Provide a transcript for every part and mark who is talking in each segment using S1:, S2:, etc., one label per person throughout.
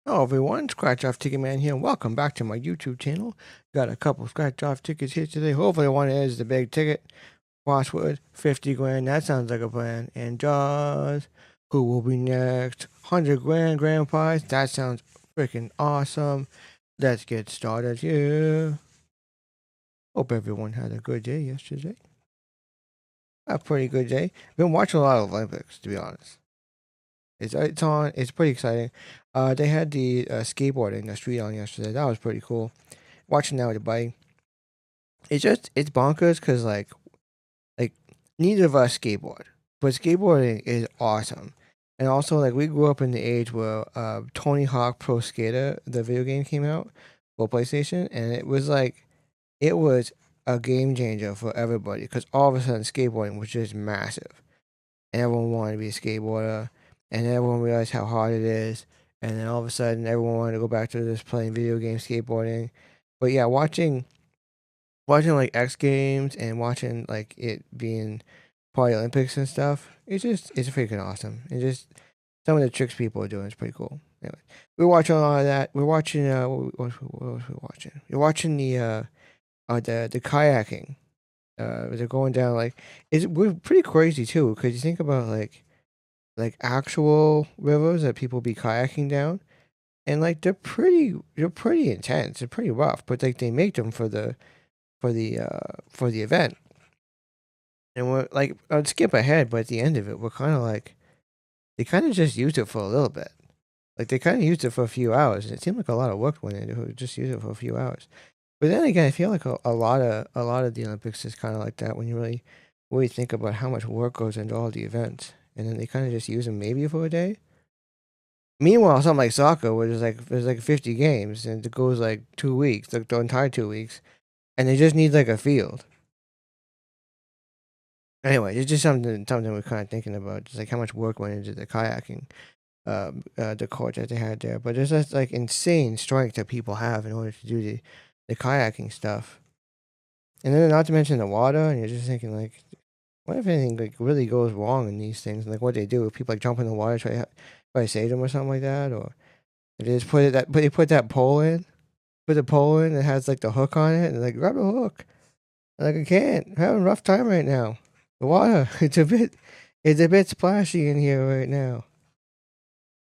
S1: Hello everyone, Scratch Off Ticket Man here, and welcome back to my YouTube channel. Got a couple Scratch Off tickets here today. Hopefully one is the big ticket. Crossword, 50 grand, that sounds like a plan. And JAWS, who will be next? 100 grand prize, that sounds freaking awesome. Let's get started here. Hope everyone had a good day yesterday. A pretty good day. Been watching a lot of Olympics, to be honest. It's on. It's pretty exciting. They had the skateboarding, the street on yesterday. That was pretty cool. Watching that with a bike. It's bonkers because like neither of us skateboard, but skateboarding is awesome. And also like we grew up in the age where Tony Hawk Pro Skater, the video game, came out for PlayStation, and it was a game changer for everybody because all of a sudden skateboarding was just massive, and everyone wanted to be a skateboarder, and everyone realized how hard it is, and then all of a sudden everyone wanted to go back to just playing video game skateboarding. But yeah, watching like X Games and watching like it being part of the Olympics and stuff, it's freaking awesome. It's just some of the tricks people are doing is pretty cool. Anyway, we're watching a lot of that. We're watching what was we watching? We're watching the kayaking. They're going down we're pretty crazy too because you think about like actual rivers that people be kayaking down, and like they're pretty intense. They're pretty rough, but like they make them for the event. And we're like, I'd skip ahead, but at the end of it, we're kind of like they kind of just used it for a little bit. Like they kind of used it for a few hours, and it seemed like a lot of work went into it. Just use it for a few hours. But then again, I feel like a lot of the Olympics is kind of like that when you really think about how much work goes into all the events, and then they kind of just use them maybe for a day. Meanwhile, something like soccer, where there's like 50 games, and it goes like 2 weeks, like the entire 2 weeks, and they just need like a field. Anyway, it's just something we're kind of thinking about, just like how much work went into the kayaking, the court that they had there. But there's just like insane strength that people have in order to do the kayaking stuff, and then not to mention the water. And you're just thinking like, what if anything like really goes wrong in these things? Like what they do, if people like jump in the water, try to save them or something like that, or they just but they put that pole in, put the pole in, it has like the hook on it, and like grab the hook. Like I can't. I'm having a rough time right now. The water, it's a bit splashy in here right now.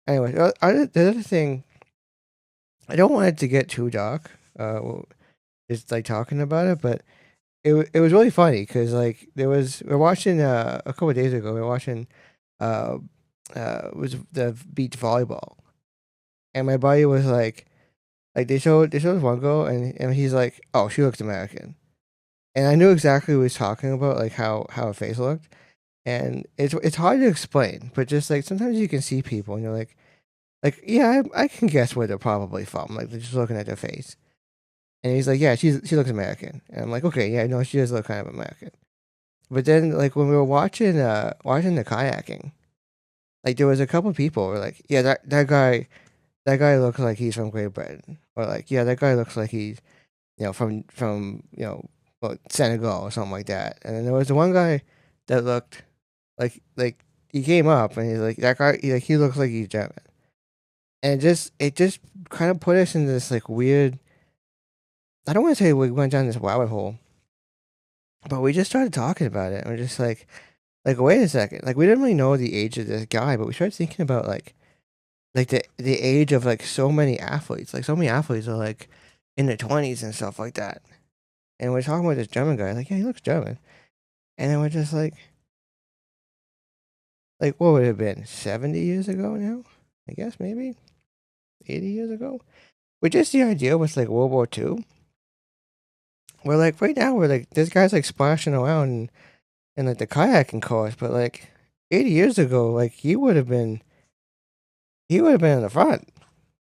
S1: Anyway, the other thing, I don't want it to get too dark. Just like talking about it, but it was really funny because like we're watching a couple of days ago. We are watching uh it was the beach volleyball, and my buddy was like they showed this one girl, and he's like, oh, she looks American, and I knew exactly what he was talking about, like how her face looked. And it's hard to explain, but just like sometimes you can see people and you're like yeah, I can guess where they're probably from, like just looking at their face. And he's like, yeah, she looks American, and I'm like, okay, yeah, no, she does look kind of American. But then like when we were watching the kayaking, like there was a couple people who were like, yeah, that guy looks like he's from Great Britain, or like yeah, that guy looks like he's from Senegal or something like that. And then there was the one guy that looked like he came up and he's like that guy he looks like he's German. And it just kind of put us in this like weird, I don't want to say we went down this rabbit hole, but we just started talking about it and we're just like wait a second. Like we didn't really know the age of this guy, but we started thinking about like the age of like so many athletes. Like so many athletes are like in their 20s and stuff like that. And we're talking about this German guy, like, yeah, he looks German. And then we're just like what would it have been? 70 years ago now? I guess maybe 80 years ago. But just the idea was like World War II. We're like right now we're like this guy's like splashing around in like the kayaking course, but like 80 years ago, like he would have been in the front.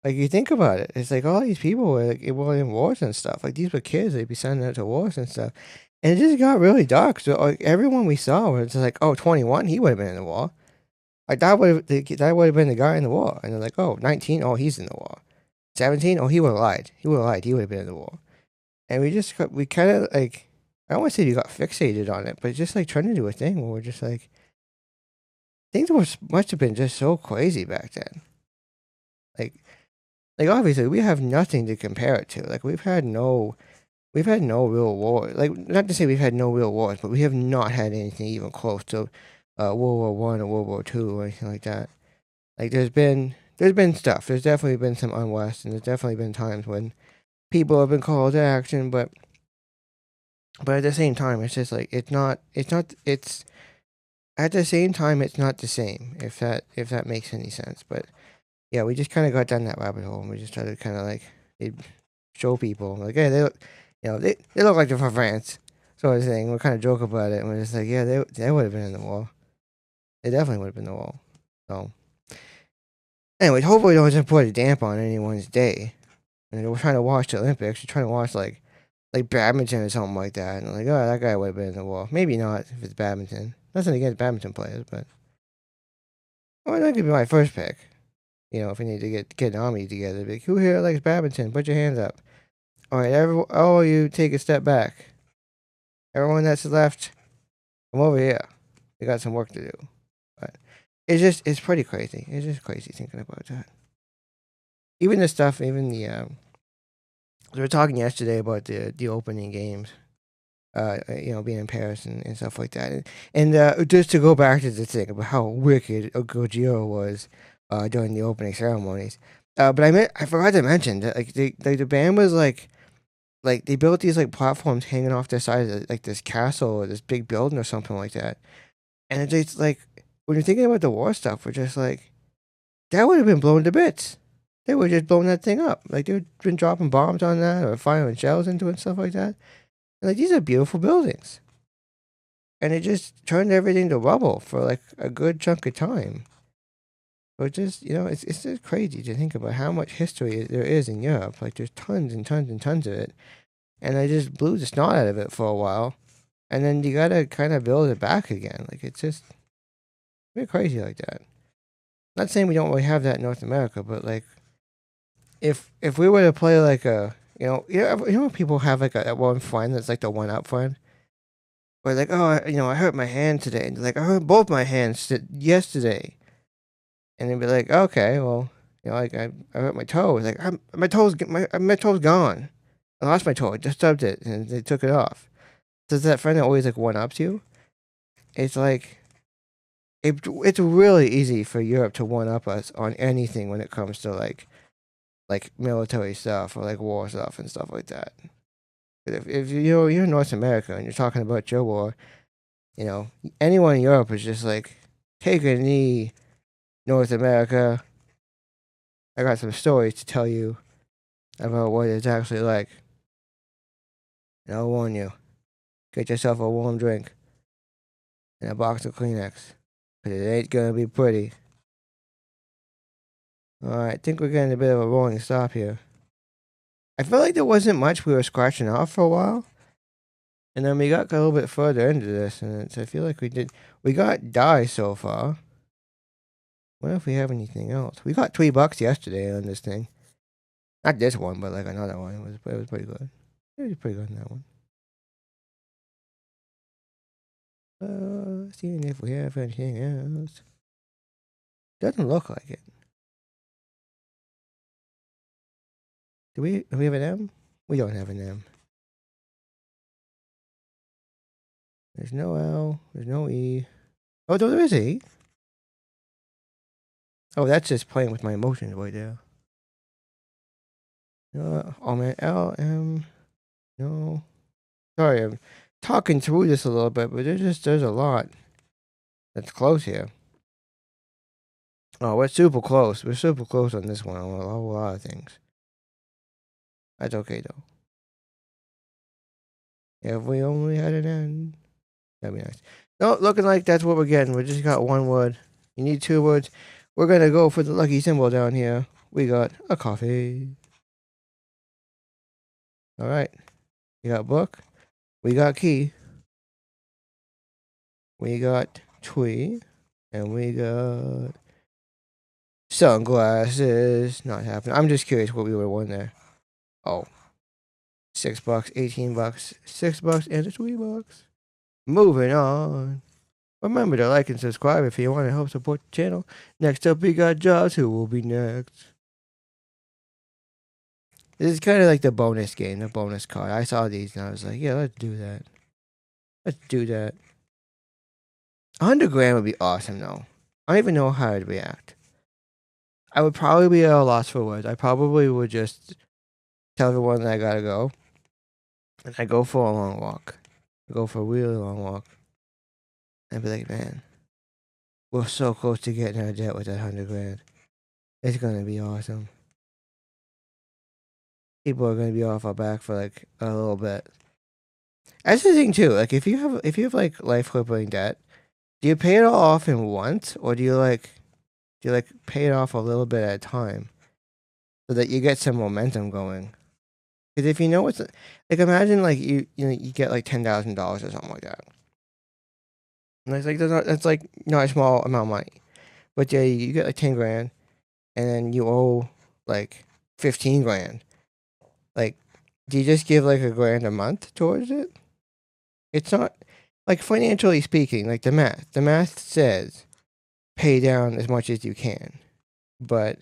S1: Like you think about it, it's like all these people were like were in wars and stuff. Like these were kids, they'd be sending out to wars and stuff. And it just got really dark. So like everyone we saw was just like, oh, 21, he would have been in the war. Like that would have been the guy in the war. And they're like, oh, 19, oh, he's in the war. 17, oh, he would have lied. He would have lied. He would have been in the war. And we kind of like, I don't want to say you got fixated on it, but just like trying to do a thing where we're just like, things must have been just so crazy back then. Like Like obviously, we have nothing to compare it to. Like we've had no real war. Like not to say we've had no real wars, but we have not had anything even close to World War I or World War II or anything like that. Like there's been stuff. There's definitely been some unrest, and there's definitely been times when people have been called to action, but at the same time, it's just like it's at the same time it's not the same. If that makes any sense, but yeah, we just kind of got down that rabbit hole, and we just started kind of like it show people like, hey, they look, they look like they're from France, sort of thing. We're kind of joke about it, and we're just like, yeah, they would have been in the war. They definitely would have been in the war. So, anyways, hopefully, it doesn't put a damp on anyone's day. And we're trying to watch the Olympics. We're trying to watch like badminton or something like that. And like, oh, that guy would have been in the war. Maybe not if it's badminton. Nothing against badminton players, but well, that could be my first pick. If we need to get an army together, like, who here likes badminton? Put your hands up. All right, all of you, take a step back. Everyone that's left, come over here. We got some work to do. But it's pretty crazy. It's just crazy thinking about that. Even the stuff, even the we were talking yesterday about the opening games. Being in Paris and stuff like that. And just to go back to the thing about how wicked Gojira was during the opening ceremonies. But I forgot to mention that like the band was like they built these like platforms hanging off the side of like this castle or this big building or something like that. And it's just like when you're thinking about the war stuff, we're just like that would have been blown to bits. They would have just blown that thing up. Like they've been dropping bombs on that or firing shells into it and stuff like that. And like these are beautiful buildings. And it just turned everything to rubble for like a good chunk of time. But just it's just crazy to think about how much history there is in Europe. Like there's tons and tons and tons of it, and I just blew the snot out of it for a while, and then you gotta kind of build it back again. Like it's just a bit crazy like that. Not saying we don't really have that in North America, but like if we were to play like people have like that one friend that's like the one up friend. Or like, oh, I hurt my hand today. And they're like, I hurt both my hands yesterday. And they'd be like, okay, well, like I hurt my toe. It's like my toe's gone. I lost my toe. I just stubbed it, and they took it off. So that friend that always like one ups you. It's like it's really easy for Europe to one up us on anything when it comes to like military stuff or like war stuff and stuff like that. But if you're in North America and you're talking about your war, anyone in Europe is just like, take a knee, North America. I got some stories to tell you about what it's actually like. And I'll warn you, get yourself a warm drink and a box of Kleenex, because it ain't gonna be pretty. Alright, I think we're getting a bit of a rolling stop here. I feel like there wasn't much we were scratching off for a while. And then we got a little bit further into this, and I feel like we got die so far. What if we have anything else? We got $3 yesterday on this thing. Not this one, but like another one. It was pretty good. It was pretty good in that one. Seeing if we have anything else. Doesn't look like it. Do we have an M? We don't have an M. There's no L. There's no E. Oh, there is E. Oh, that's just playing with my emotions right there. Oh man, L M. No. Sorry, I'm talking through this a little bit, but there's a lot that's close here. Oh, we're super close. We're super close on this one. On a whole lot of things. That's okay though. If we only had an N, that'd be nice. No, looking like that's what we're getting. We just got one word. You need two words. We're gonna go for the lucky symbol down here. We got a coffee. All right. We got book. We got key. We got tree. And we got sunglasses. Not happening. I'm just curious what we would have won there. Oh. $6, $18, $6, and $3. Moving on. Remember to like and subscribe if you want to help support the channel. Next up, we got JAWS, who will be next. This is kind of like the bonus game, the bonus card. I saw these and I was like, yeah, let's do that. Let's do that. 100 grand would be awesome, though. I don't even know how I'd react. I would probably be at a loss for words. I probably would just tell everyone that I gotta go. And I go for a long walk. I go for a really long walk. And be like, man, we're so close to getting out of debt with that 100 grand. It's gonna be awesome. People are gonna be off our back for like a little bit. That's the thing too. Like if you have like life crippling debt, do you pay it all off in once, or do you pay it off a little bit at a time, so that you get some momentum going? Because if you know what's like, imagine like you get like $10,000 or something like that. And it's like that's like not a small amount of money, but yeah, you get like 10 grand, and then you owe like 15 grand. Like, do you just give like a grand a month towards it? It's not like financially speaking, like the math says pay down as much as you can. But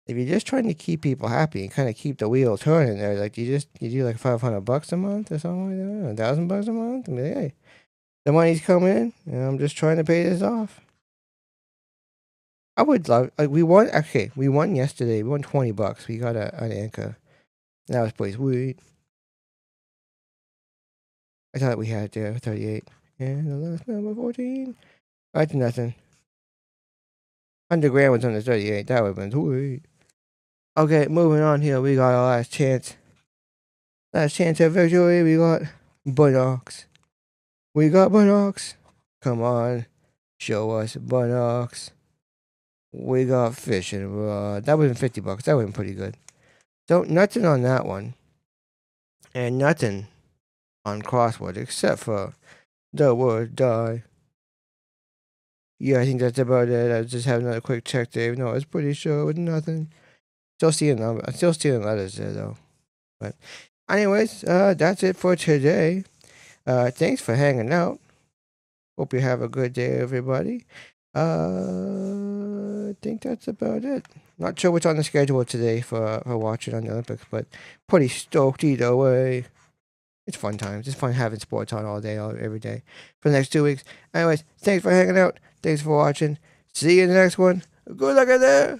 S1: if you're just trying to keep people happy and kind of keep the wheel turning there, like you do like $500 a month or something like that, $1,000 a month, and be like, hey, the money's coming in, and I'm just trying to pay this off. I would love like we won yesterday. We won $20. We got an anchor. That was pretty sweet. I thought we had 38. And the last number 14. That's nothing. 100 grand was on the 38. That would have been sweet. Okay, moving on here. We got our last chance. Last chance at victory. We got buttocks. We got buttocks. Come on. Show us buttocks. We got fishing rod. That would have been $50. That would have been pretty good. So, nothing on that one. And nothing on crossword except for the word die. Yeah, I think that's about it. I just have another quick check there. No, I was pretty sure it was nothing. Still seeing numbers. I'm still seeing letters there though. But anyways, that's it for today. Thanks for hanging out. Hope you have a good day, everybody. I think that's about it. Not sure what's on the schedule today for watching on the Olympics, but pretty stoked either way. It's fun times. It's fun having sports on all day, every day for the next 2 weeks. Anyways, thanks for hanging out. Thanks for watching. See you in the next one. Good luck out there.